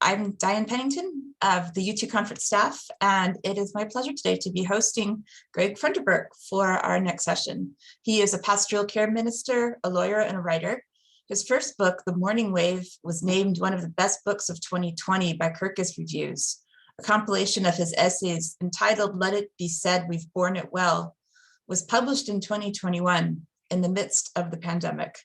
I'm Diane Pennington of the U2 conference staff, and it is my pleasure today to be hosting Greg Funderburk for our next session. He is a pastoral care minister, a lawyer, and a writer. His first book, The Morning Wave, was named one of the best books of 2020 by Kirkus Reviews. A compilation of his essays entitled Let It Be Said We've Borne It Well was published in 2021 in the midst of the pandemic.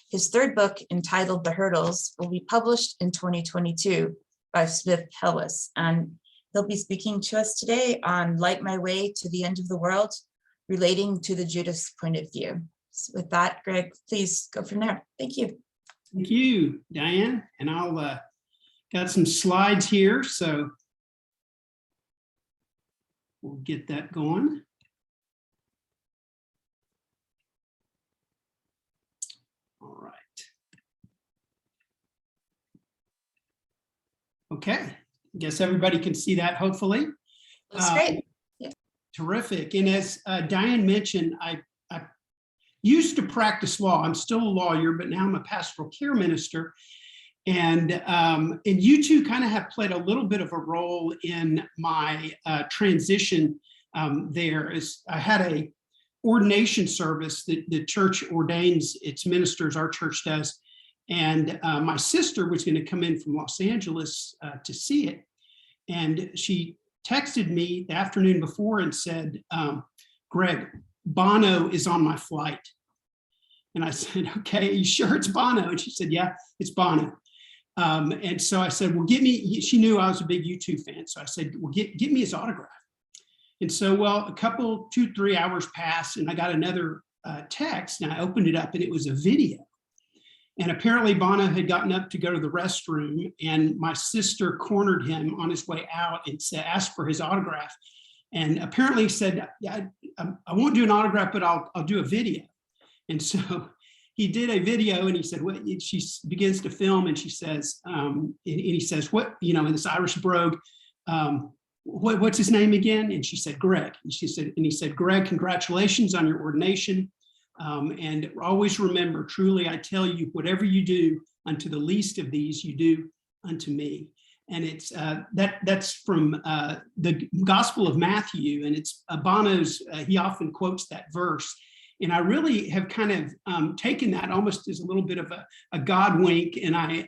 His third book, entitled The Hurdles, will be published in 2022 by Smith Hellis, and he'll be speaking to us today on Light My Way to the End of the World, relating to the Judas point of view. So with that, Greg, please go from there. Thank you. Thank you, Diane. And I'll got some slides here, so we'll get that going. All right. Okay, I guess everybody can see that, hopefully. That's great. Yeah. Terrific. And as Diane mentioned, I used to practice law. I'm still a lawyer, but now I'm a pastoral care minister. And you two kind of have played a little bit of a role in my transition there. As I had a ordination service that the church ordains its ministers, our church does. And my sister was going to come in from Los Angeles to see it. And she texted me the afternoon before and said, Greg, Bono is on my flight. And I said, okay, are you sure it's Bono? And she said, yeah, it's Bono. And so I said, well, she knew I was a big U2 fan. So I said, well, get me his autograph. And so, well, a couple, 2-3 hours passed and I got another text and I opened it up and it was a video. And apparently Bono had gotten up to go to the restroom and my sister cornered him on his way out and asked for his autograph. And apparently said, yeah, I won't do an autograph, but I'll do a video. And so he did a video and he said, what, she begins to film and she says, and he says, what, you know, in this Irish brogue, what's his name again? And she said, Greg. And he said, Greg, congratulations on your ordination. And always remember, truly, I tell you, whatever you do unto the least of these, you do unto me. And it's that's from the Gospel of Matthew, and it's Bono's. He often quotes that verse, and I really have kind of taken that almost as a little bit of a God wink, and I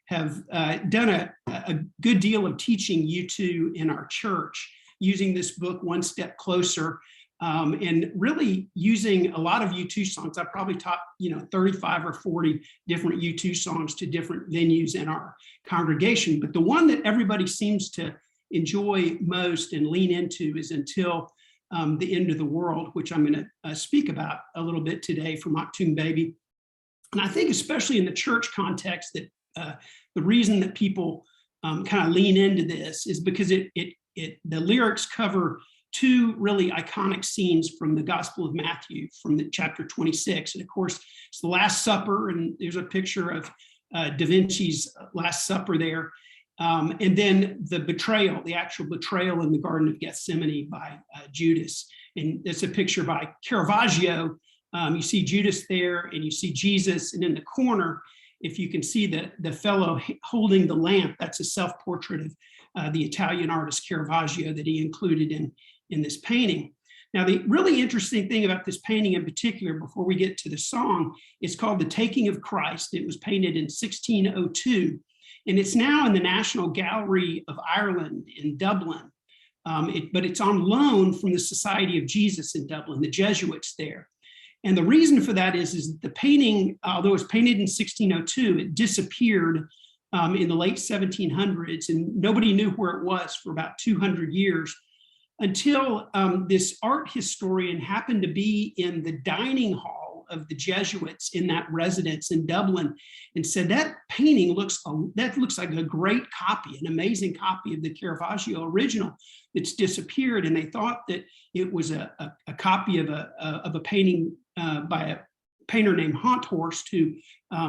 have done a good deal of teaching U2 in our church using this book, One Step Closer. And really using a lot of U2 songs. I probably taught 35 or 40 different U2 songs to different venues in our congregation. But the one that everybody seems to enjoy most and lean into is Until the End of the World, which I'm going to speak about a little bit today from Achtung Baby. And I think especially in the church context that the reason that people kind of lean into this is because the lyrics cover two really iconic scenes from the Gospel of Matthew, from the chapter 26. And of course, it's the Last Supper, and there's a picture of Da Vinci's Last Supper there. And then the betrayal, the actual betrayal in the Garden of Gethsemane by Judas. And it's a picture by Caravaggio. You see Judas there, and you see Jesus, and in the corner, if you can see the fellow holding the lamp, that's a self-portrait of the Italian artist Caravaggio that he included in this painting. Now, the really interesting thing about this painting in particular, before we get to the song, is called The Taking of Christ. It was painted in 1602, and it's now in the National Gallery of Ireland in Dublin. But it's on loan from the Society of Jesus in Dublin, the Jesuits there. And the reason for that is that the painting, although it was painted in 1602, it disappeared in the late 1700s, and nobody knew where it was for about 200 years. Until this art historian happened to be in the dining hall of the Jesuits in that residence in Dublin and said, that painting looks like a great copy, an amazing copy of the Caravaggio original that's disappeared. And they thought that it was a copy of a painting by a painter named Honthorst, who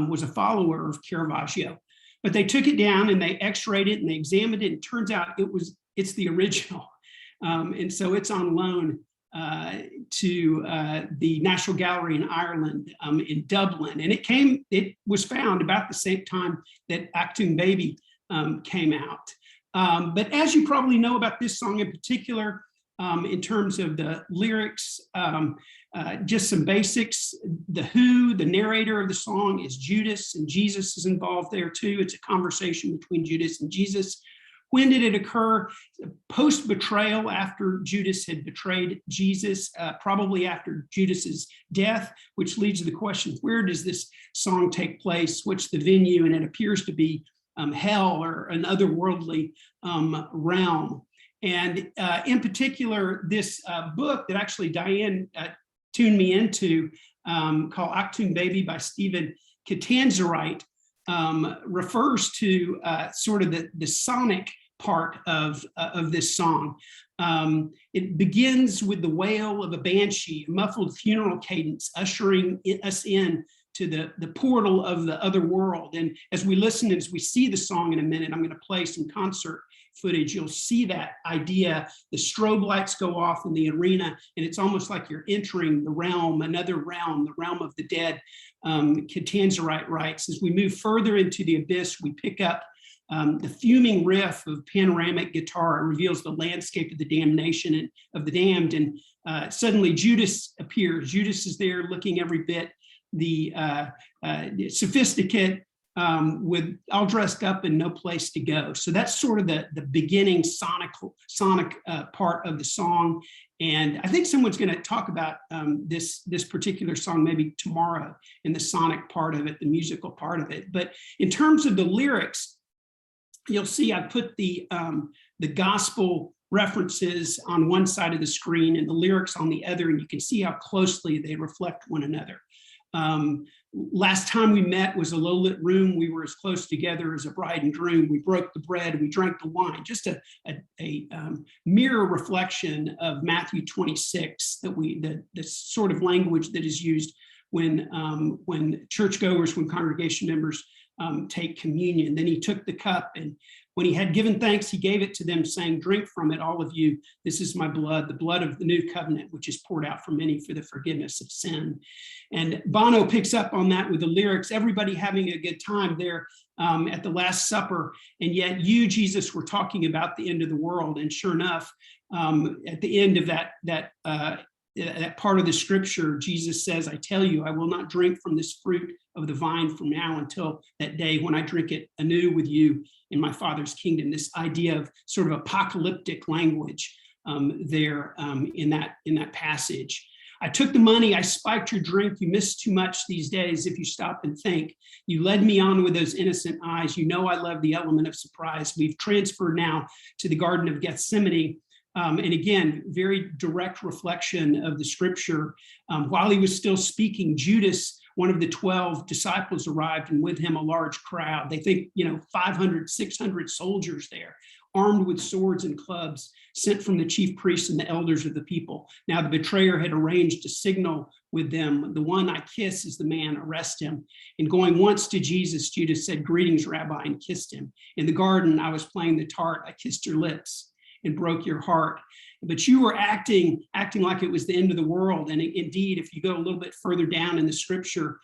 was a follower of Caravaggio. But they took it down and they x-rayed it and they examined it, and it turns out it's the original. And so it's on loan to the National Gallery in Ireland in Dublin. And it was found about the same time that Achtung Baby came out. But as you probably know about this song in particular, in terms of the lyrics, just some basics. The narrator of the song is Judas, and Jesus is involved there too. It's a conversation between Judas and Jesus. When did it occur? Post-betrayal, after Judas had betrayed Jesus, probably after Judas's death, which leads to the question, where does this song take place? What's the venue? And it appears to be hell or an otherworldly realm. And in particular, this book that actually Diane tuned me into, called Achtung Baby by Stephen Catanzarite, refers to sort of the sonic part of this song. It begins with the wail of a banshee, a muffled funeral cadence, ushering us in to the portal of the other world. And as we listen, as we see the song in a minute, I'm going to play some concert footage. You'll see that idea. The strobe lights go off in the arena, and it's almost like you're entering the realm, another realm, the realm of the dead. Catanzarite writes, as we move further into the abyss, we pick up the fuming riff of panoramic guitar. It reveals the landscape of the damnation and of the damned. And suddenly Judas appears. Judas is there looking every bit the sophisticate, with all dressed up and no place to go. So that's sort of the beginning sonic part of the song. And I think someone's going to talk about this particular song maybe tomorrow in the sonic part of it, the musical part of it. But in terms of the lyrics, you'll see I put the gospel references on one side of the screen and the lyrics on the other, and you can see how closely they reflect one another. Last time we met was a low-lit room. We were as close together as a bride and groom. We broke the bread, we drank the wine. Just a mirror reflection of Matthew 26, the sort of language that is used when churchgoers, when congregation members take communion. Then he took the cup, and when he had given thanks, he gave it to them, saying, "Drink from it, all of you. This is my blood, the blood of the new covenant, which is poured out for many for the forgiveness of sin." And Bono picks up on that with the lyrics, everybody having a good time there at the Last Supper. And yet you, Jesus, were talking about the end of the world. And sure enough, at the end of that part of the scripture, Jesus says, "I tell you, I will not drink from this fruit of the vine from now until that day when I drink it anew with you in my Father's kingdom." This idea of sort of apocalyptic language there in that passage. "I took the money, I spiked your drink, you miss too much these days if you stop and think. You led me on with those innocent eyes, you know I love the element of surprise. We've transferred now to the Garden of Gethsemane." And again, very direct reflection of the scripture. While he was still speaking, Judas, one of the 12 disciples, arrived, and with him a large crowd. They think, 500, 600 soldiers there, armed with swords and clubs, sent from the chief priests and the elders of the people. Now the betrayer had arranged a signal with them. "The one I kiss is the man, arrest him." And going once to Jesus, Judas said, "Greetings, Rabbi," and kissed him. "In the garden, I was playing the tart. I kissed your lips and broke your heart. But you were acting like it was the end of the world." And indeed, if you go a little bit further down in the scripture,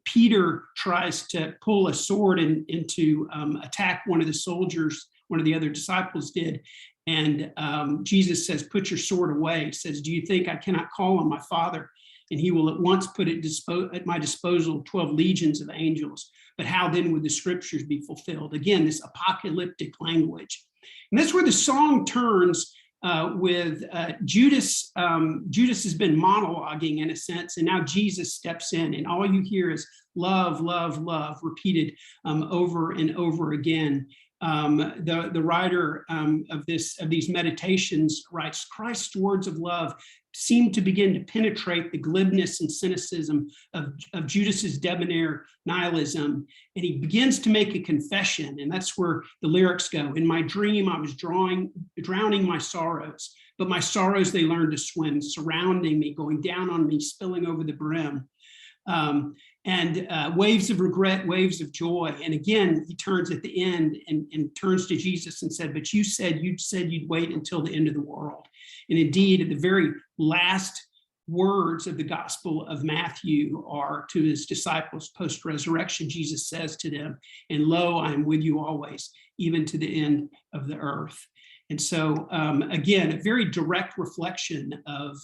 Peter tries to pull a sword and to attack one of the soldiers, one of the other disciples did. And Jesus says, "Put your sword away." He says, "Do you think I cannot call on my Father, and he will at once put at my disposal 12 legions of angels? But how then would the scriptures be fulfilled?" Again, this apocalyptic language. And that's where the song turns with Judas. Judas has been monologuing in a sense, and now Jesus steps in, and all you hear is love, love, love, repeated over and over again. The writer of these meditations writes, "Christ's words of love seem to begin to penetrate the glibness and cynicism of Judas's debonair nihilism, and he begins to make a confession." And that's where the lyrics go. "In my dream, I was drowning my sorrows, but my sorrows, they learned to swim, surrounding me, going down on me, spilling over the brim. And waves of regret, waves of joy." And again, he turns at the end and turns to Jesus and said, "But you said you'd wait until the end of the world." And indeed, at the very last words of the Gospel of Matthew are to his disciples post-resurrection. Jesus says to them, "And lo, I am with you always, even to the end of the earth." And so, again, a very direct reflection of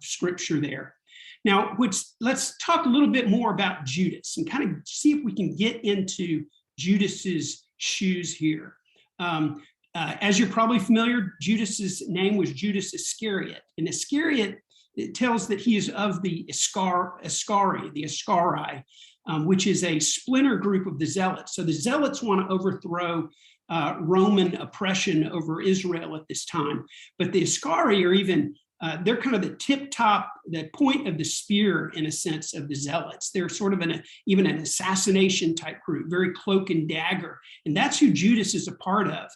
Scripture there. Now, let's talk a little bit more about Judas and kind of see if we can get into Judas's shoes here. As you're probably familiar, Judas's name was Judas Iscariot, and Iscariot, it tells that he is of the Iscari, which is a splinter group of the Zealots. So the Zealots want to overthrow Roman oppression over Israel at this time, but the Iscari are even they're kind of the point of the spear, in a sense, of the Zealots. They're sort of even an assassination type group, very cloak and dagger, and that's who Judas is a part of.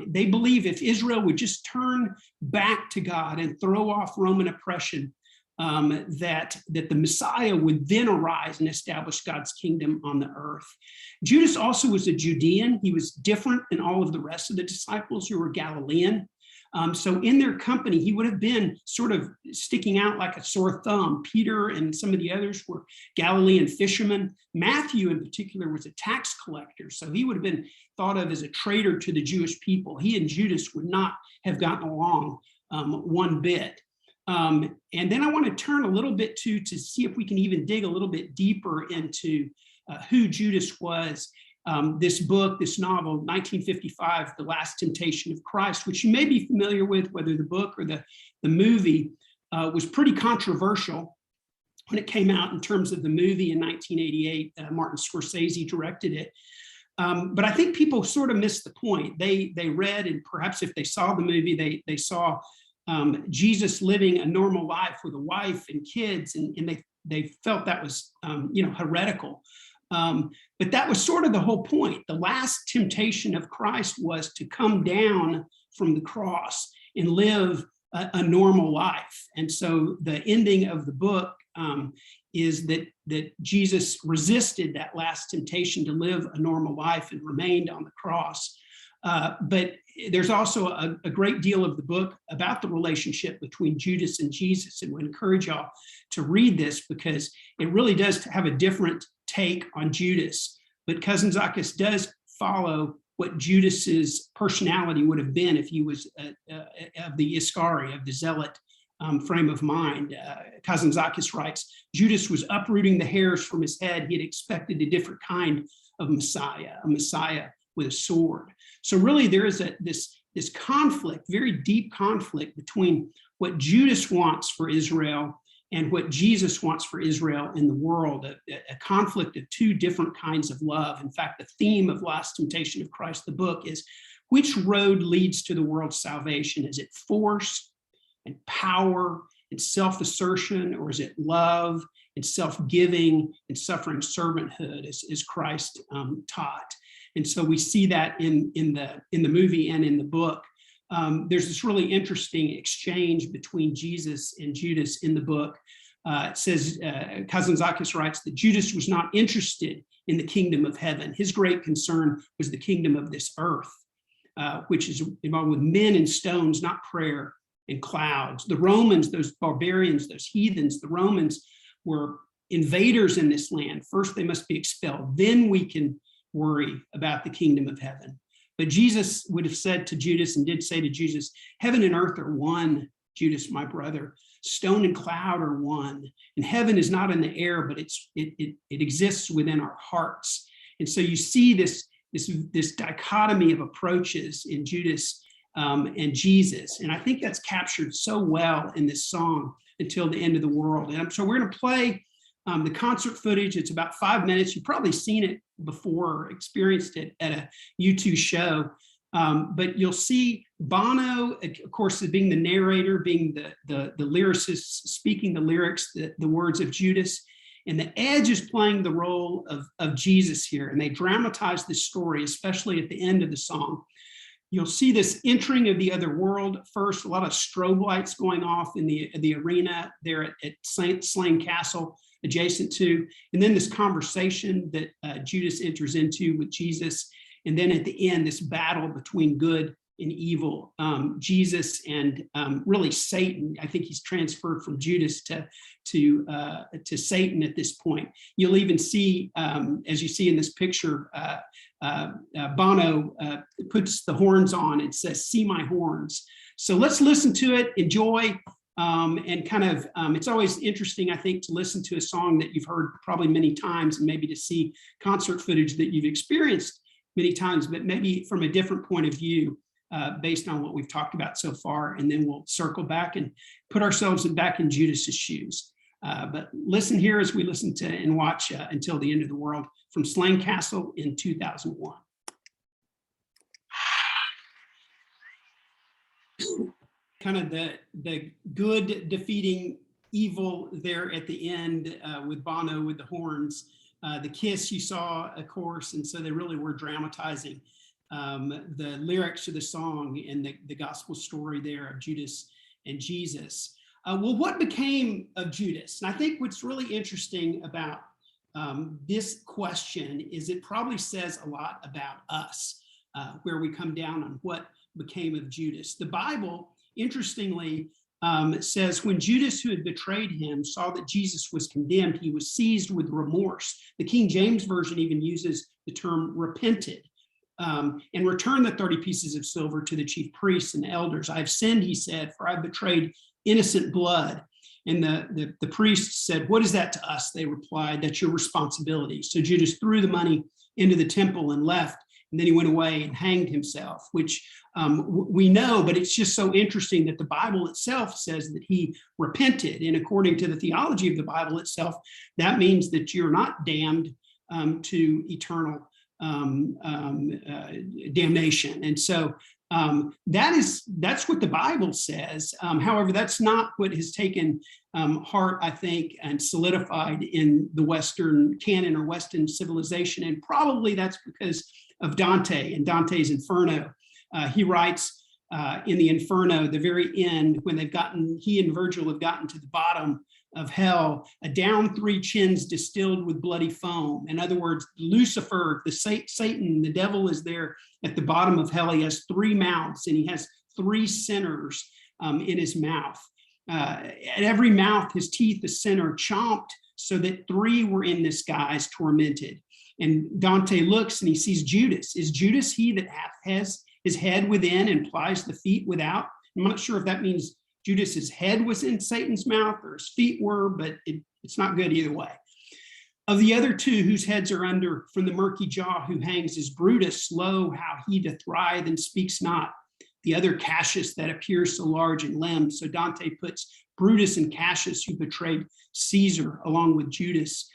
They believe if Israel would just turn back to God and throw off Roman oppression, that the Messiah would then arise and establish God's kingdom on the earth. Judas also was a Judean. He was different than all of the rest of the disciples who were Galilean. So in their company, he would have been sort of sticking out like a sore thumb. Peter and some of the others were Galilean fishermen. Matthew in particular was a tax collector. So he would have been thought of as a traitor to the Jewish people. He and Judas would not have gotten along one bit. And then I want to turn a little bit to see if we can even dig a little bit deeper into who Judas was. This book, this novel, 1955, The Last Temptation of Christ, which you may be familiar with, whether the book or the movie, was pretty controversial when it came out in terms of the movie in 1988. Martin Scorsese directed it. But I think people sort of missed the point. They read, and perhaps if they saw the movie, they saw Jesus living a normal life with a wife and kids, and they felt that was heretical. But that was sort of the whole point. The last temptation of Christ was to come down from the cross and live a normal life. And so the ending of the book is that Jesus resisted that last temptation to live a normal life and remained on the cross. But there's also a great deal of the book about the relationship between Judas and Jesus. And we encourage y'all to read this because it really does have a different take on Judas. But Cousin Zachus does follow what Judas's personality would have been if he was of the Iscari, of the zealot frame of mind. Cousin Zachus writes, Judas was uprooting the hairs from his head. He had expected a different kind of Messiah, a Messiah with a sword. So really there is this conflict, very deep conflict between what Judas wants for Israel and what Jesus wants for Israel in the world, a conflict of two different kinds of love. In fact, the theme of Last Temptation of Christ, the book, is which road leads to the world's salvation? Is it force and power and self-assertion, or is it love and self-giving and suffering servanthood, as Christ taught? And so we see that in the movie and in the book. There's this really interesting exchange between Jesus and Judas in the book. It says, Cousin Zachus writes that Judas was not interested in the kingdom of heaven. His great concern was the kingdom of this earth, which is involved with men and stones, not prayer and clouds. The Romans, those barbarians, those heathens, the Romans were invaders in this land. First, they must be expelled. Then we can worry about the kingdom of heaven. But Jesus would have said to Judas, and did say to Jesus, heaven and earth are one, Judas, my brother. Stone and cloud are one. And heaven is not in the air, but it exists within our hearts. And so you see this dichotomy of approaches in Judas and Jesus. And I think that's captured so well in this song, Until the End of the World. And so we're going to play the concert footage. It's about 5 minutes. You've probably seen it before or experienced it at a U2 show. But you'll see Bono, of course, being the narrator, being the lyricist, speaking the lyrics, the words of Judas. And the Edge is playing the role of Jesus here. And they dramatize this story, especially at the end of the song. You'll see this entering of the other world first, a lot of strobe lights going off in the arena there at Slane Castle, adjacent to, and then this conversation that Judas enters into with Jesus. And then at the end, this battle between good and evil. Jesus and really Satan. I think he's transferred from Judas to Satan at this point. You'll even see, as you see in this picture, Bono puts the horns on and says, "See my horns." So let's listen to it, enjoy, and kind of, it's always interesting, I think, to listen to a song that you've heard probably many times, and maybe to see concert footage that you've experienced many times, but maybe from a different point of view, based on what we've talked about so far. And then we'll circle back and put ourselves back in Judas's shoes. But listen here as we listen to and watch Until the End of the World from Slane Castle in 2001. Kind of the good defeating evil there at the end with Bono with the horns. The kiss you saw, of course, and so they really were dramatizing the lyrics of the song and the gospel story there of Judas and Jesus. Well, what became of Judas? And I think what's really interesting about this question is it probably says a lot about us, where we come down on what became of Judas. The Bible, interestingly, says when Judas, who had betrayed him, saw that Jesus was condemned, he was seized with remorse. The King James Version even uses the term repented, and returned the 30 pieces of silver to the chief priests and elders. "I have sinned," he said, "for I betrayed innocent blood." And the priests said, "What is that to us?" They replied, "That's your responsibility." So Judas threw the money into the temple and left. And then he went away and hanged himself, which we know, but it's just so interesting that the Bible itself says that he repented. And according to the theology of the Bible itself, that means that you're not damned to eternal damnation. And so that's what the Bible says. However, that's not what has taken heart, I think, and solidified in the Western canon or Western civilization. And probably that's because of Dante and Dante's Inferno. He writes in the Inferno, the very end, when he and Virgil have gotten to the bottom of hell, down 3 chins distilled with bloody foam. In other words, Lucifer, Satan, the devil, is there at the bottom of hell. He has 3 mouths and he has 3 sinners in his mouth. At every mouth, his teeth, the sinner, chomped so that 3 were in this guise tormented. And Dante looks and he sees Judas. Is Judas he that has his head within and plies the feet without? I'm not sure if that means Judas's head was in Satan's mouth or his feet were, but it's not good either way. Of the other 2 whose heads are under, from the murky jaw who hangs is Brutus, lo, how he doth writhe and speaks not. The other Cassius that appears so large in limbs. So Dante puts Brutus and Cassius who betrayed Caesar along with Judas.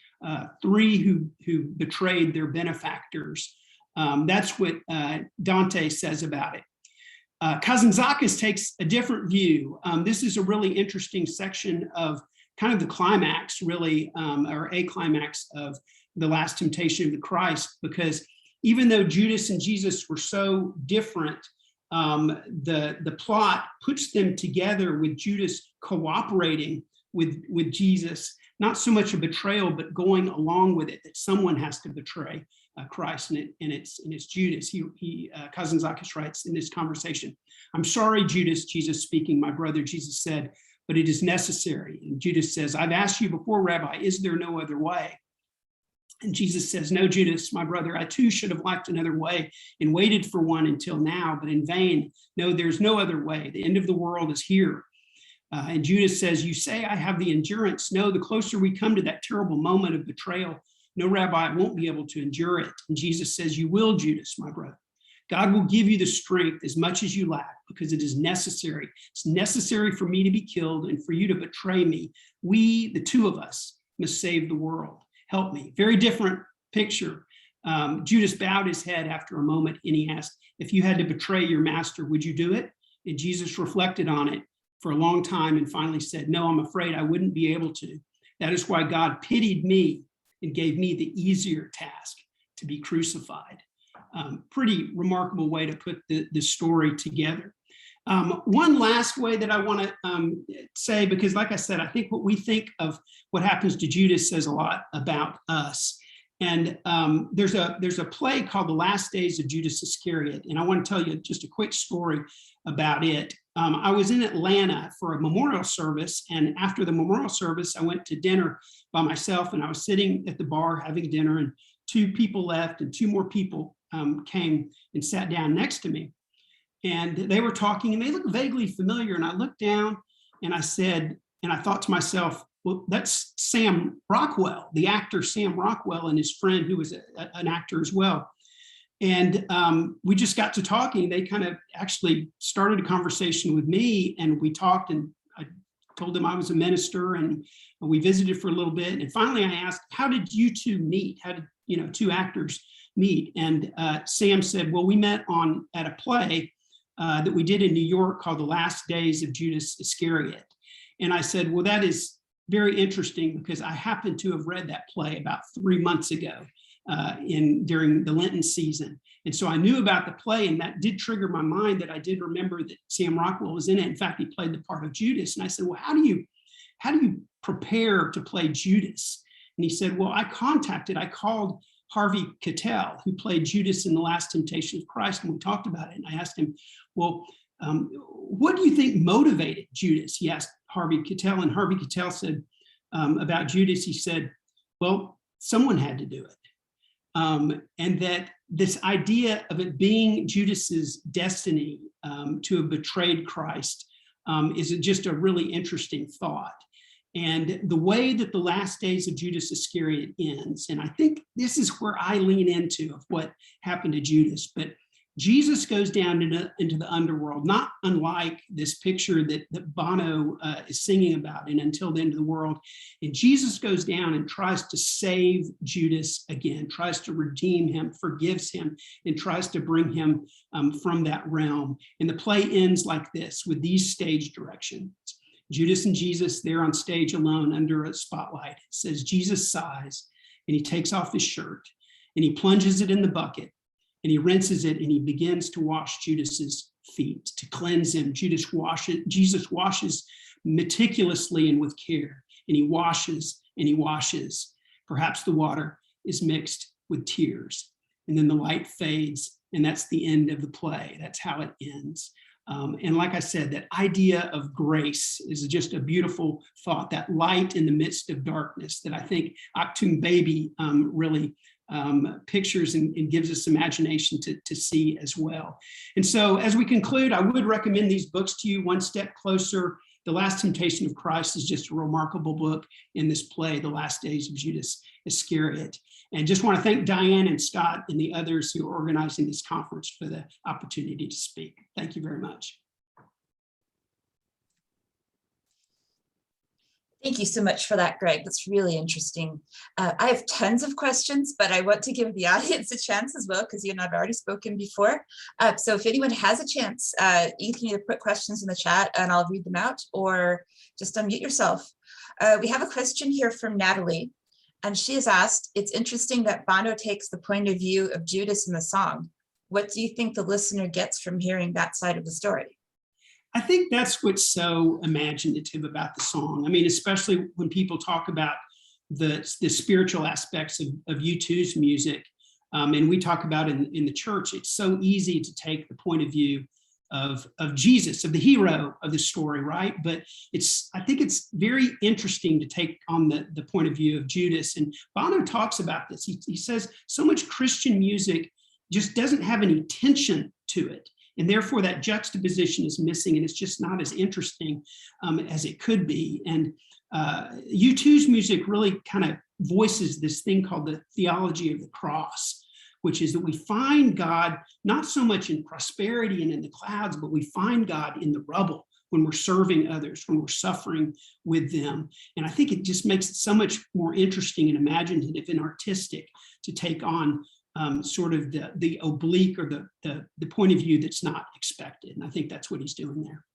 3 who betrayed their benefactors. That's what Dante says about it. Kazantzakis takes a different view. This is a really interesting section of kind of the climax, really, or a climax of the last temptation of the Christ, because even though Judas and Jesus were so different, the plot puts them together with Judas cooperating with Jesus. Not so much a betrayal, but going along with it, that someone has to betray Christ, and it's Judas. Kazantzakis writes in this conversation, "I'm sorry, Judas," Jesus speaking, "my brother," Jesus said, "but it is necessary." And Judas says, "I've asked you before, Rabbi, is there no other way?" And Jesus says, "No, Judas, my brother, I too should have liked another way and waited for one until now, but in vain. No, there's no other way. The end of the world is here." And Judas says, "You say I have the endurance. No, the closer we come to that terrible moment of betrayal, no, Rabbi, I won't be able to endure it." And Jesus says, "You will, Judas, my brother. God will give you the strength as much as you lack, because it is necessary. It's necessary for me to be killed and for you to betray me. We, the 2 of us, must save the world. Help me." Very different picture. Judas bowed his head after a moment and he asked, "If you had to betray your master, would you do it?" And Jesus reflected on it for a long time and finally said, "No, I'm afraid I wouldn't be able to. That is why God pitied me and gave me the easier task, to be crucified." Pretty remarkable way to put the story together. One last way that I want to say, because like I said, I think what we think of what happens to Judas says a lot about us. And there's a play called The Last Days of Judas Iscariot. And I want to tell you just a quick story about it. I was in Atlanta for a memorial service. And after the memorial service, I went to dinner by myself, and I was sitting at the bar having dinner, and two people left and two more people came and sat down next to me. And they were talking, and they looked vaguely familiar. And I looked down and I said, and I thought to myself, well, that's Sam Rockwell, the actor Sam Rockwell, and his friend who was an actor as well. And we just got to talking. They kind of actually started a conversation with me, and we talked, and I told them I was a minister, and we visited for a little bit. And finally I asked, how did you two meet? How did two actors meet? And Sam said, well, we met at a play that we did in New York called The Last Days of Judas Iscariot. And I said, well, that is very interesting, because I happened to have read that play about 3 months ago during the Lenten season. And so I knew about the play, and that did trigger my mind that I did remember that Sam Rockwell was in it. In fact, he played the part of Judas. And I said, well, how do you prepare to play Judas? And he said, well, I called Harvey Keitel, who played Judas in The Last Temptation of Christ, and we talked about it. And I asked him, well, what do you think motivated Judas? He asked Harvey Keitel, and Harvey Keitel said about Judas, he said, well, someone had to do it. And that this idea of it being Judas's destiny to have betrayed Christ is just a really interesting thought. And the way that The Last Days of Judas Iscariot ends, and I think this is where I lean into of what happened to Judas, but Jesus goes down into the underworld, not unlike this picture that Bono is singing about in Until the End of the World. And Jesus goes down and tries to save Judas again, tries to redeem him, forgives him, and tries to bring him from that realm. And the play ends like this, with these stage directions. Judas and Jesus there on stage alone under a spotlight. It says, Jesus sighs, and he takes off his shirt, and he plunges it in the bucket, and he rinses it, and he begins to wash Judas's feet, to cleanse him. Jesus washes meticulously and with care, and he washes and he washes. Perhaps the water is mixed with tears, and then the light fades, and that's the end of the play. That's how it ends. And like I said, that idea of grace is just a beautiful thought, that light in the midst of darkness that I think Achtung Baby really pictures and gives us imagination to see as well. And so as we conclude, I would recommend these books to you. One Step Closer, The Last Temptation of Christ is just a remarkable book in this play, The Last Days of Judas Iscariot. And just want to thank Diane and Scott and the others who are organizing this conference for the opportunity to speak. Thank you very much. Thank you so much for that, Greg. That's really interesting. I have tons of questions, but I want to give the audience a chance as well, because you and I've already spoken before. So if anyone has a chance, you can either put questions in the chat and I'll read them out, or just unmute yourself. We have a question here from Natalie, and she has asked, it's interesting that Bono takes the point of view of Judas in the song. What do you think the listener gets from hearing that side of the story? I think that's what's so imaginative about the song. I mean, especially when people talk about the spiritual aspects of U2's music, and we talk about in the church, it's so easy to take the point of view of Jesus, of the hero of the story, right? But I think it's very interesting to take on the point of view of Judas. And Bono talks about this. He says so much Christian music just doesn't have any tension to it. And therefore that juxtaposition is missing, and it's just not as interesting as it could be. And U2's music really kind of voices this thing called the theology of the cross, which is that we find God not so much in prosperity and in the clouds, but we find God in the rubble when we're serving others, when we're suffering with them. And I think it just makes it so much more interesting and imaginative and artistic to take on sort of the oblique or the point of view that's not expected. And I think that's what he's doing there.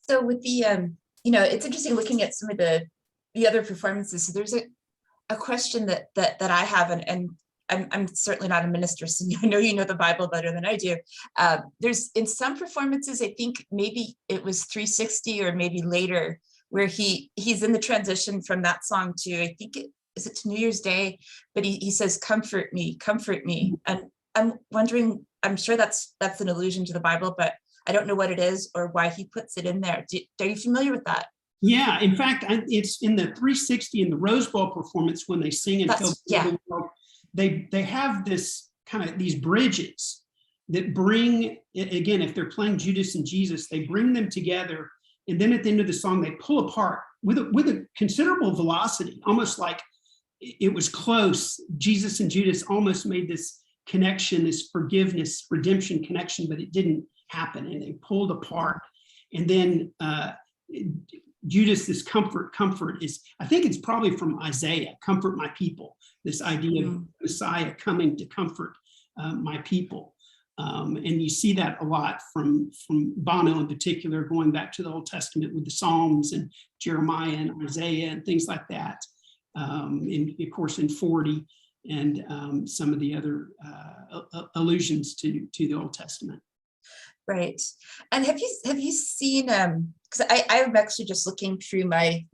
So with the, it's interesting looking at some of the other performances. So there's a question that I have, and I'm certainly not a minister, so I know you know the Bible better than I do. There's in some performances, I think maybe it was 360 or maybe later, where he's in the transition from that song to, I think is it to New Year's Day? But he says, comfort me, comfort me. And I'm wondering, I'm sure that's an allusion to the Bible, but I don't know what it is or why he puts it in there. Are you familiar with that? Yeah, in fact, it's in the 360 in the Rose Bowl performance when they sing and fill the world. They have this kind of these bridges that bring, again, if they're playing Judas and Jesus, they bring them together, and then at the end of the song they pull apart with a considerable velocity, almost like it was close. Jesus and Judas almost made this connection, this forgiveness, redemption connection, but it didn't happen, and they pulled apart. And then Judas, this comfort is, I think it's probably from Isaiah, comfort my people, this idea of Messiah coming to comfort my people. And you see that a lot from Bono in particular, going back to the Old Testament with the Psalms and Jeremiah and Isaiah and things like that. And of course in 40 and some of the other allusions to the Old Testament. Right. And have you seen, because I'm actually just looking through my,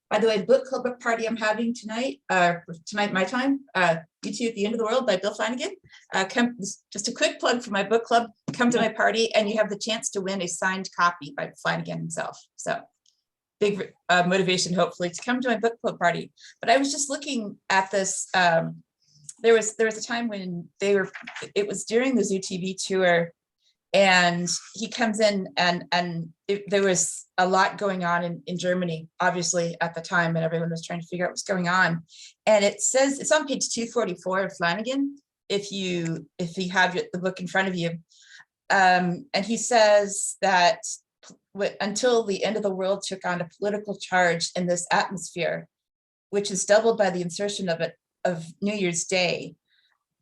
by the way, book club party I'm having tonight my time, You2 at the End of the World by Bill Flanagan. Just a quick plug for my book club, come to my party and you have the chance to win a signed copy by Flanagan himself. So big motivation, hopefully, to come to my book club party. But I was just looking at this, there was a time when it was during the Zoo TV tour, and he comes in and there was a lot going on in Germany, obviously at the time, and everyone was trying to figure out what's going on. And it says, it's on page 244 of Flanagan, if you have the book in front of you. And he says that until the end of the world took on a political charge in this atmosphere, which is doubled by the insertion of New Year's Day,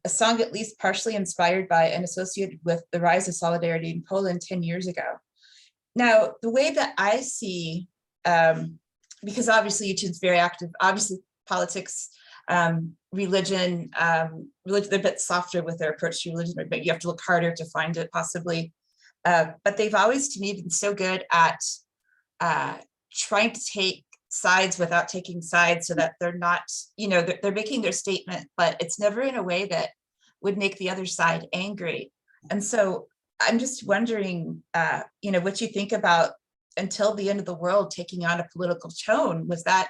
a song at least partially inspired by and associated with the rise of solidarity in Poland 10 years ago. Now, the way that I see, because obviously YouTube's very active, obviously politics, religion, they're a bit softer with their approach to religion, but you have to look harder to find it possibly. But they've always, to me, been so good at trying to take sides without taking sides, so that they're not, they're making their statement, but it's never in a way that would make the other side angry. And so I'm just wondering, what you think about until the end of the world taking on a political tone. Was that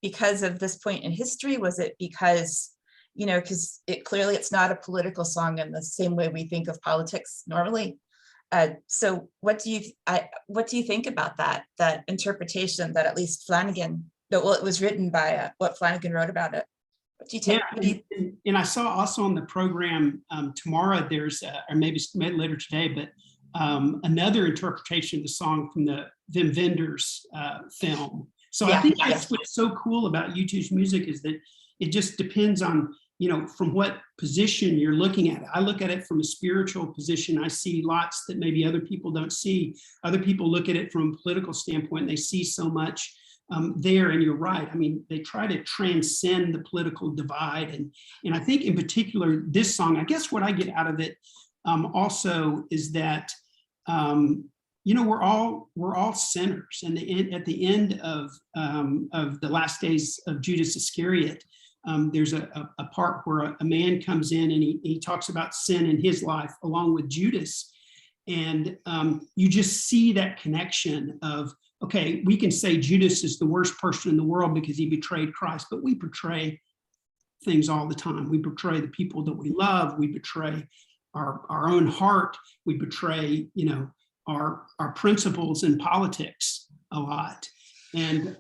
because of this point in history? Was it because, because clearly it's not a political song in the same way we think of politics normally? So what do you think about that interpretation that at least Flanagan, it was written by what Flanagan wrote about it? What do you take? Yeah, and I saw also on the program tomorrow, there's, or maybe later today, but another interpretation of the song from the Wim Wenders film. So I think that's what's so cool about YouTube's music, is that it just depends on, from what position you're looking at it. I look at it from a spiritual position. I see lots that maybe other people don't see. Other people look at it from a political standpoint, and they see so much there. And you're right. I mean, they try to transcend the political divide. And I think in particular, this song, I guess what I get out of it also is that, we're all sinners. And at the end of the last days of Judas Iscariot, there's a part where a man comes in and he talks about sin in his life along with Judas. And you just see that connection of, okay, we can say Judas is the worst person in the world because he betrayed Christ, but we betray things all the time. We betray the people that we love. We betray our own heart. We betray, our principles in politics a lot. And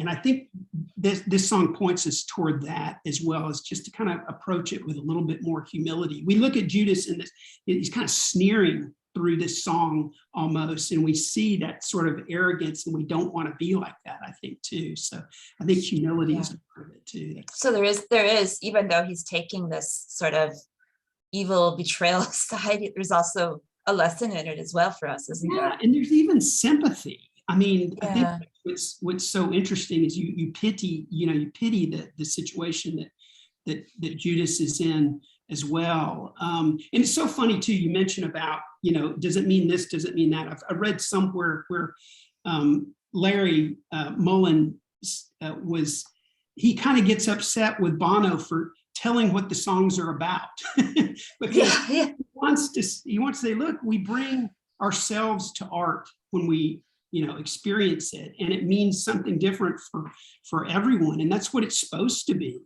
I think this song points us toward that, as well as just to kind of approach it with a little bit more humility. We look at Judas and he's kind of sneering through this song almost, and we see that sort of arrogance, and we don't want to be like that, I think, too. So I think humility is a part of it too. So there is, even though he's taking this sort of evil betrayal side, there's also a lesson in it as well for us, isn't there? And there's even sympathy. I mean, I think what's so interesting is you pity, the situation that Judas is in as well. And it's so funny too, you mentioned about, does it mean this, does it mean that? I read somewhere where Larry Mullen was he kind of gets upset with Bono for telling what the songs are about. Because he wants to say, look, we bring ourselves to art when we experience it, and it means something different for everyone, and that's what it's supposed to be.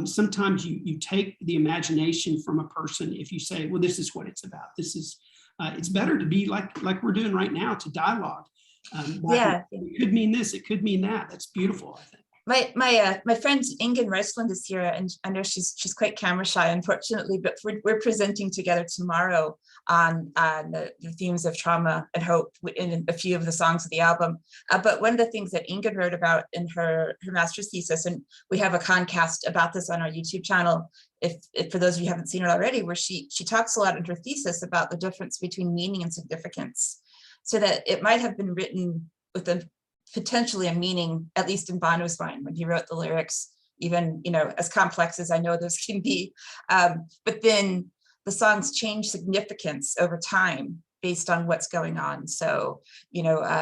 Sometimes you take the imagination from a person if you say, well, this is what it's about. This is it's better to be like we're doing right now, to dialogue. It could mean this, it could mean that. That's beautiful, I think. My friend Ingen Reisland is here, and I know she's quite camera shy, unfortunately, but we're presenting together tomorrow on the themes of trauma and hope in a few of the songs of the album. But one of the things that Ingen wrote about in her master's thesis, and we have a concast about this on our YouTube channel, if for those of you who haven't seen it already, where she talks a lot in her thesis about the difference between meaning and significance, so that it might have been written with potentially a meaning, at least in Bono's mind when he wrote the lyrics, even as complex as I know those can be. But then the songs change significance over time based on what's going on. So,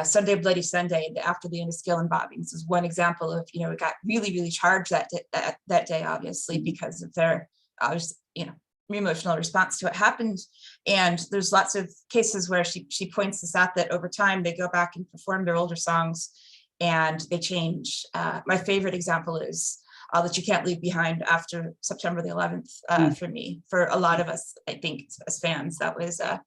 Sunday Bloody Sunday, after the Enniskillen bombings, is one example of, it got really, really charged that day, obviously, because of their, emotional response to what happened. And there's lots of cases where she points this out, that over time they go back and perform their older songs and they change. My favorite example is All That You Can't Leave Behind after September the 11th. For me, for a lot of us, I think as fans, that was a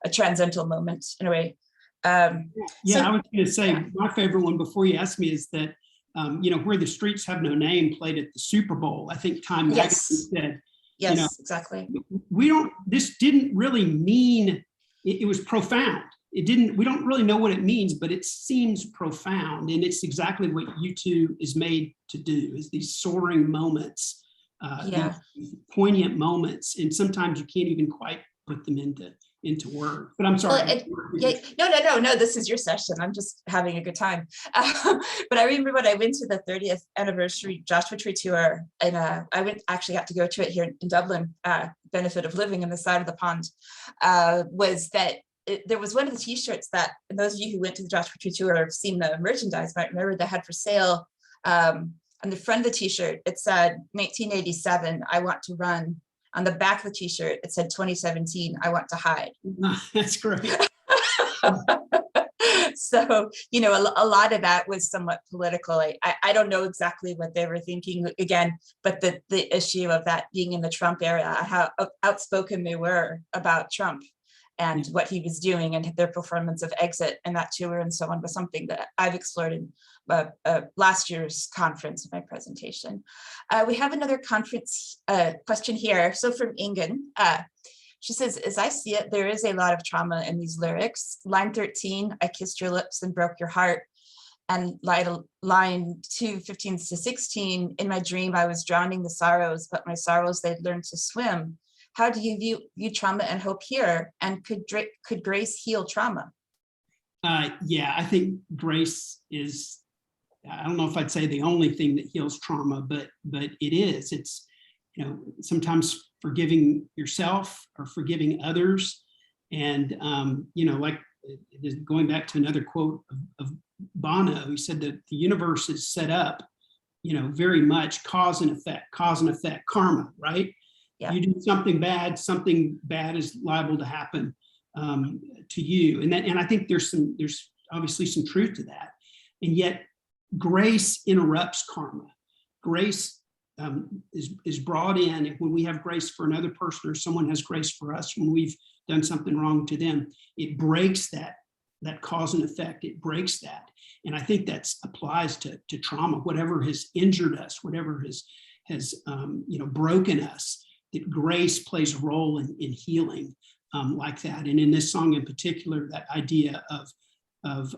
transcendental moment in a way. I was going to say, my favorite one before you ask me is that, Where the Streets Have No Name played at the Super Bowl. I think Time Magazine said, yes, exactly. This didn't really mean, it was profound. We don't really know what it means, but it seems profound. And it's exactly what U2 is made to do, is these soaring moments, these poignant moments. And sometimes you can't even quite put them into words. But I'm sorry. No, this is your session. I'm just having a good time. But I remember when I went to the 30th anniversary Joshua Tree tour, and actually got to go to it here in Dublin, benefit of living on the side of the pond, was that there was one of the t-shirts that, and those of you who went to the Joshua Tree tour or have seen the merchandise might remember, they had for sale. On the front of the t-shirt, it said 1987, I want to run. On the back of the t-shirt, it said 2017, I want to hide. That's great. So, a lot of that was somewhat political. I don't know exactly what they were thinking again, but the issue of that being in the Trump era, how outspoken they were about Trump and what he was doing, and their performance of Exit and that tour and so on, was something that I've explored in last year's conference in my presentation. We have another conference question here. So from Ingen, she says, as I see it, there is a lot of trauma in these lyrics. Line 13, I kissed your lips and broke your heart. And line 2, 15 to 16, in my dream, I was drowning the sorrows, but my sorrows, they'd learned to swim. How do you view trauma and hope here? And could grace heal trauma? I think grace is, I don't know if I'd say the only thing that heals trauma, but it is. It's, sometimes forgiving yourself or forgiving others. And, like going back to another quote of Bono, he said that the universe is set up, very much cause and effect, karma, right? Yeah. You do something bad is liable to happen to you. And I think there's obviously some truth to that. And yet grace interrupts karma. Grace is brought in when we have grace for another person, or someone has grace for us when we've done something wrong to them. It breaks that cause and effect. It breaks that. And I think that applies to trauma, whatever has injured us, whatever has broken us, that grace plays a role in healing like that. And in this song in particular, that idea of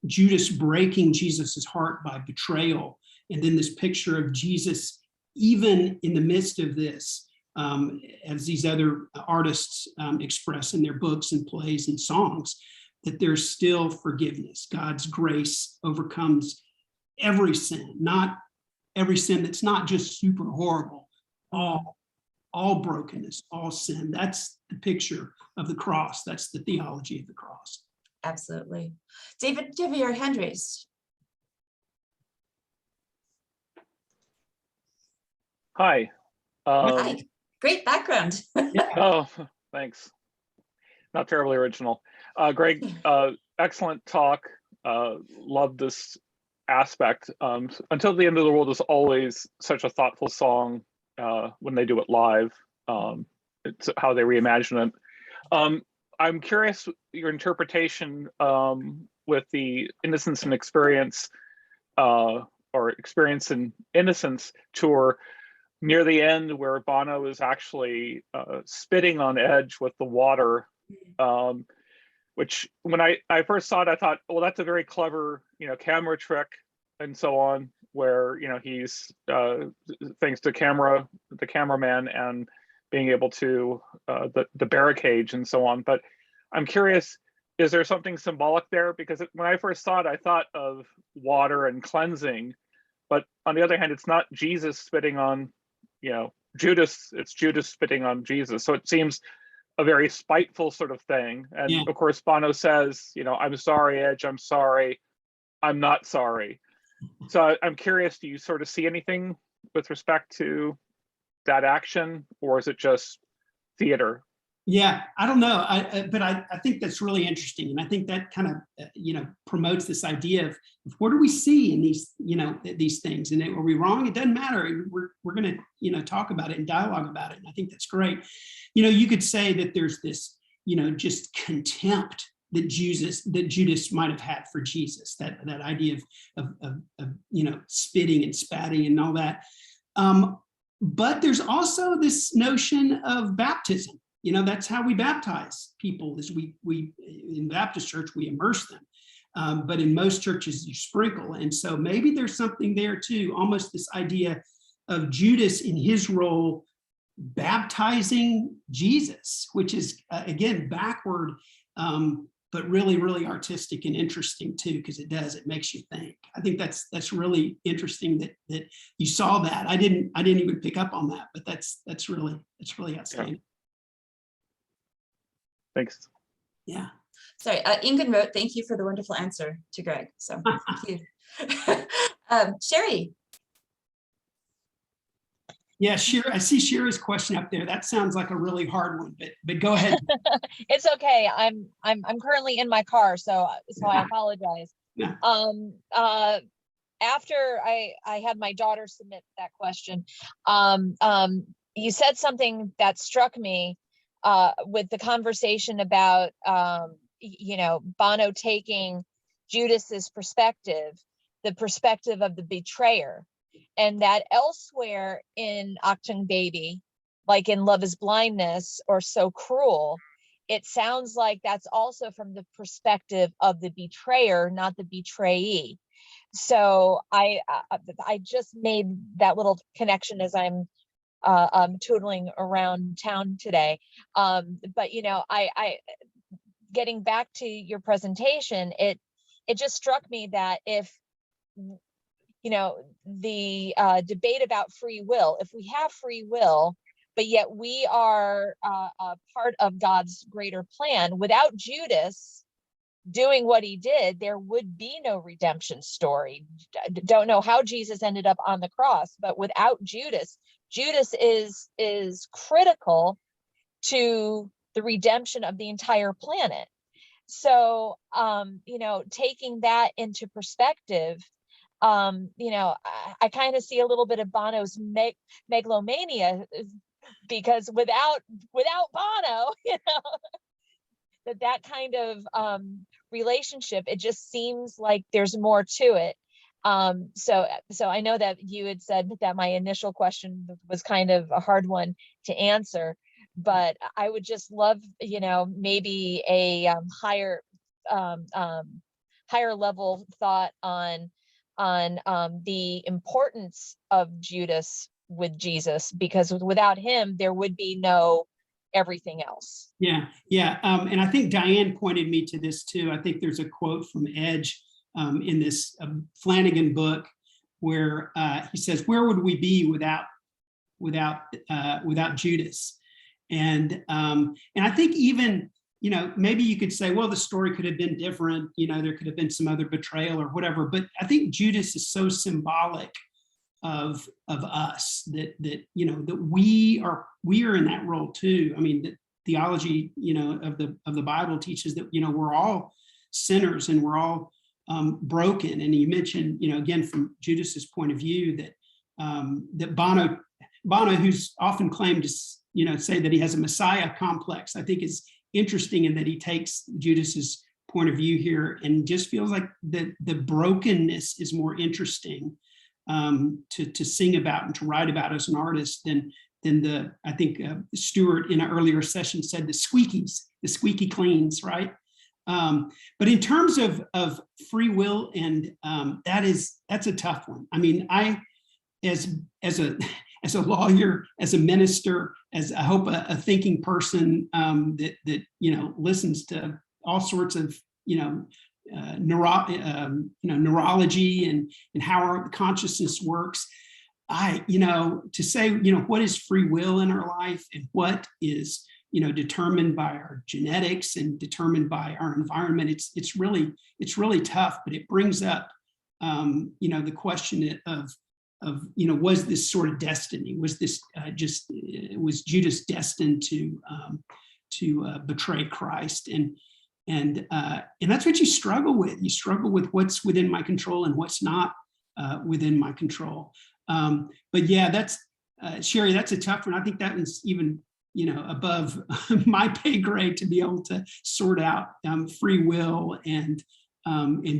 Judas breaking Jesus's heart by betrayal, and then this picture of Jesus, even in the midst of this, as these other artists express in their books and plays and songs, that there's still forgiveness. God's grace overcomes every sin, not every sin that's not just super horrible, all brokenness, all sin. That's the picture of the cross. That's the theology of the cross. Absolutely. David, do you have your hand raised? Hi. Hi, great background. Oh, thanks. Not terribly original. Greg, excellent talk. Love this aspect. Until the End of the World is always such a thoughtful song when they do it live. It's how they reimagine it. I'm curious your interpretation with the Innocence and Experience or Experience in Innocence tour near the end, where Bono is actually spitting on Edge with the water, which when I first saw it, I thought, well, that's a very clever, camera trick and so on, where, he's thanks to the cameraman and being able to the barricade and so on. But I'm curious, is there something symbolic there? Because when I first saw it, I thought of water and cleansing, but on the other hand, it's not Jesus spitting on Judas, it's Judas spitting on Jesus. So it seems a very spiteful sort of thing. And of course, Bono says, I'm sorry, Edge, I'm sorry, I'm not sorry. So I'm curious, do you sort of see anything with respect to that action, or is it just theater? Yeah, I don't know, but I think that's really interesting, and I think that kind of promotes this idea of what do we see in these these things, and are we wrong? It doesn't matter. We're going to talk about it and dialogue about it, and I think that's great. You could say that there's this just contempt that Judas might have had for Jesus, that idea of spitting and spatting and all that. But there's also this notion of baptism. That's how we baptize people, is we in Baptist church, we immerse them. But in most churches, you sprinkle. And so maybe there's something there too, almost this idea of Judas in his role baptizing Jesus, which is, again, backward, but really, really artistic and interesting too, because it makes you think. I think that's really interesting that you saw that. I didn't even pick up on that, but that's really outstanding. Yeah. Thanks. Yeah. Sorry, Ingun wrote, thank you for the wonderful answer to Greg. So thank you. Sherry. Yeah, I see Sherry's question up there. That sounds like a really hard one, but go ahead. It's okay. I'm currently in my car, so I apologize. Yeah. After I had my daughter submit that question, you said something that struck me with the conversation about Bono taking Judas's perspective, the perspective of the betrayer, and that elsewhere in Achtung Baby, like in Love is Blindness or So Cruel, it sounds like that's also from the perspective of the betrayer, not the betrayee. So I just made that little connection as I'm tootling around town today. But I getting back to your presentation, it just struck me that if the debate about free will, if we have free will, but yet we are a part of God's greater plan, without Judas doing what he did, there would be no redemption story. Don't know how Jesus ended up on the cross, but without Judas is critical to the redemption of the entire planet. So, taking that into perspective, I kind of see a little bit of Bono's megalomania, because without Bono, that kind of relationship, it just seems like there's more to it. So I know that you had said that my initial question was kind of a hard one to answer, but I would just love, maybe a higher level thought on the importance of Judas with Jesus, because without him, there would be no everything else. Yeah. And I think Diane pointed me to this too. I think there's a quote from Edge in this Flanagan book where he says, "Where would we be without Judas?" And I think even, maybe you could say, well, the story could have been different. There could have been some other betrayal or whatever. But I think Judas is so symbolic of us, that that we are in that role too. I mean, the theology of the Bible teaches that we're all sinners and we're all broken. And you mentioned again from Judas's point of view that that Bono, who's often claimed to say that he has a Messiah complex, I think is interesting in that he takes Judas's point of view here and just feels like the brokenness is more interesting to sing about and to write about as an artist than I think Stuart in an earlier session said the squeaky cleans, right? But in terms of free will, and that's a tough one. I mean, I as a lawyer, as a minister, as I hope a thinking person that listens to all sorts of neurology and how our consciousness works. To say what is free will in our life and what is determined by our genetics and determined by our environment, it's really tough. But it brings up the question of was this sort of destiny? Was this was Judas destined to betray Christ? And that's what you struggle with. You struggle with what's within my control and what's not within my control. But yeah, that's Sherry, that's a tough one. I think that one's even above my pay grade to be able to sort out free will and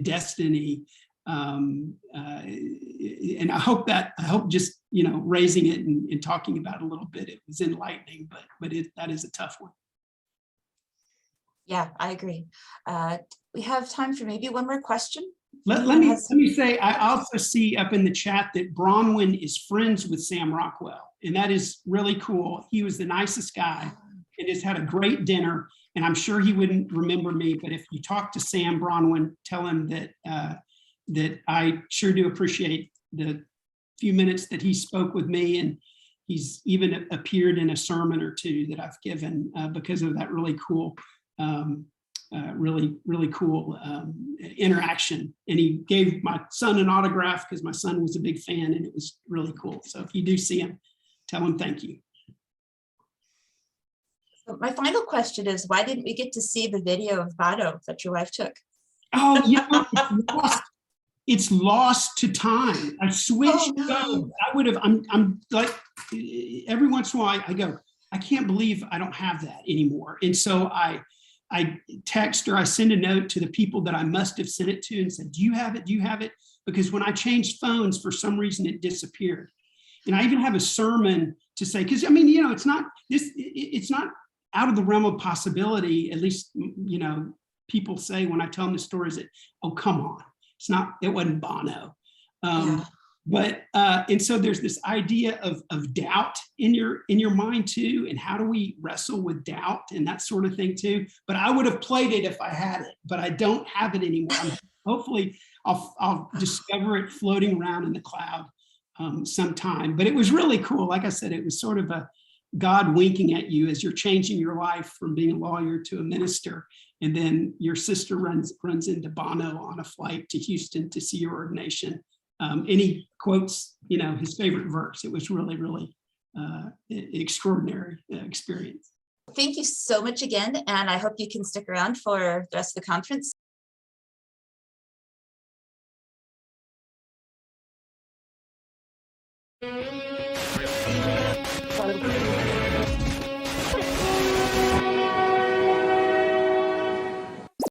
destiny. And I hope just raising it and talking about it a little bit, it was enlightening, but that is a tough one. Yeah, I agree. We have time for maybe one more question. Let me say, I also see up in the chat that Bronwyn is friends with Sam Rockwell, and that is really cool. He was the nicest guy and has had a great dinner, and I'm sure he wouldn't remember me, but if you talk to Sam Bronwyn, tell him that I sure do appreciate the few minutes that he spoke with me, and he's even appeared in a sermon or two that I've given because of that really cool really cool interaction. And he gave my son an autograph because my son was a big fan, and it was really cool. So if you do see him, tell him thank you. My final question is, why didn't we get to see the video of Bono that your wife took? Oh, it's lost to time. I switched. I would have, I'm like, every once in a while I go, I can't believe I don't have that anymore. And so I text or I send a note to the people that I must have sent it to and said, do you have it? Do you have it? Because when I changed phones, for some reason it disappeared. And I even have a sermon to say, because I mean, it's not out of the realm of possibility, at least, people say when I tell them the stories that, oh, come on, it wasn't Bono. But and so there's this idea of doubt in your mind too, and how do we wrestle with doubt and that sort of thing too. But I would have played it if I had it, but I don't have it anymore. Hopefully I'll discover it floating around in the cloud sometime. But it was really cool. Like I said, it was sort of a God winking at you as you're changing your life from being a lawyer to a minister. And then your sister runs into Bono on a flight to Houston to see your ordination. And he quotes, his favorite verse. It was really, really extraordinary experience. Thank you so much again. And I hope you can stick around for the rest of the conference.